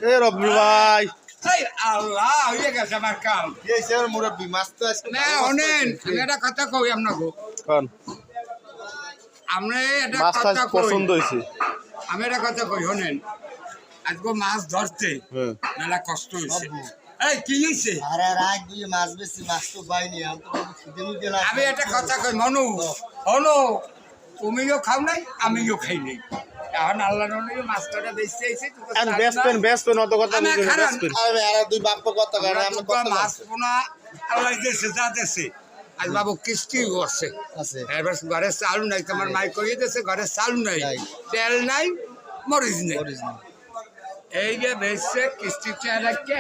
এ রবি ভাই আল্লাহ হয়ে গেছে আমার কাম। এই সে মুরব্বি মাছ তো আজকে না শোনেন, আমি একটা কথা কই আপনাকে। কোন আমরা একটা মাছটা কথা কই, পছন্দ হইছে আমি একটা কথা কই শোনেন। আজকে মাছ ধরতে হ্যাঁ মেলা কষ্ট হয়েছে। এই কি হয়েছে? আরে রাত দিয়ে মাছ বেশি মাছ তো পাইনি আমি তো খিদে মিদে না আমি একটা কথা কই মনু, হলো তুমিও খাও নাই আমিও খাই নাই। এখন আল্লাহ নবী মাছ কাটা বেচতে আইছে। আর বেসপেন অত কথা আমি বলবেন খারাপ। বেসপেন আরে আরে দুই বাপ কথা কারণে আমরা আমরা কথা মাছ পোনা আল্লাহ দিয়েছে যা দিয়েছে। আজ বাবু কিস্তি করছে, আছে এবার ঘরে চালু নাই, তোমার মাই করিয়ে দিয়েছে ঘরে চালু নাই, নাই। তেল নাই, মরিচ নেই। অরিজিনাল এই যে বেচছে কিস্তি চালাকে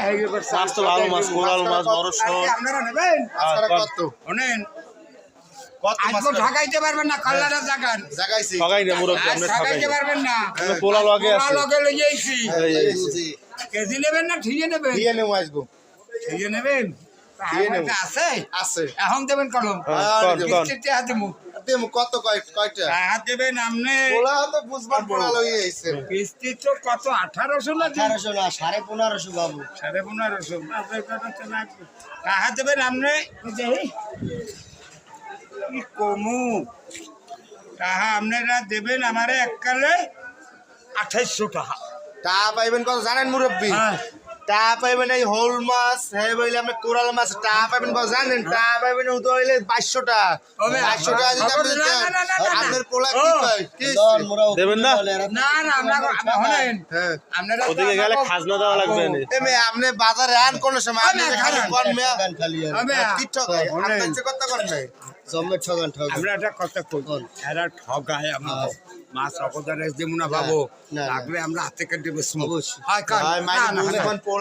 মাছ তো ভালো মাছ কোরাল মাছ বড় শোল আপনারা নেবেন আজকে কত শোনেন। কত মাছ আজকে ঢাকাইতে পারবেন না, কল্যাণের জাগান জাগাইছি ঠগাই না মুরব্বি আপনি ঠগাই ঢাকাইতে পারবেন না। আপনি পোলা লগে আছে লগে লই আইছি। এই বুঝি কেজি নেবেন না ঠিয়ে নেবেন? দিয়ে নেব আসবো ঠিয়ে নেবেন ঠিয়ে নেব। আছে আছে এখন দেবেন কলম কোন কিস্তিতে হাতে মুখ দেব কত কয়টা হাত দেবেন আপনি। পোলা তো বুঝবার পোলা লই আইছে কিস্তি তো কত 1800 না 1800 না 1550 বাবু 1550 হাত দেবেন আপনি। কি কমু তাহা আপনারা দেবেন আমারে এককালে 2800 টাকা। টা পাইবেন কত জানেন মুরব্বি হ্যাঁ। টা পাইবেন এই হোল মাছ হ্যাঁ বইলে আপনি কোরাল মাছ টা পাইবেন কত জানেন টা পাইবেন উদয় হইলে 2200 টাকা হবে। 2200 টাকা যদি আপনি না, না, না, না, না, না। আপনার পোলা কি ও। কয় কি দেবেন না? না না আমরা হলেন হ্যাঁ আপনারা তো ওদিকে গেলে আমাকে- খাজনা দেওয়া লাগবে না এমে আপনি বাজারে আন কোন সময় আপনি আমি খালি খারাপ। কোন মেয়া হবে। কি ঠকাই হলেন। আপনি যে কথা কোন নাই জম্মে ঠগান ঠগান আমরা একটা কথা কই, এরা ঠগায় আমাকে মাছ অবদারে যেমন না পাবো না, না। লাগলে আমরা হাতে কেটে বসবো। অবশ্যই। হয় কার? ভাই না, মাইনে না, বুঝে না। কোন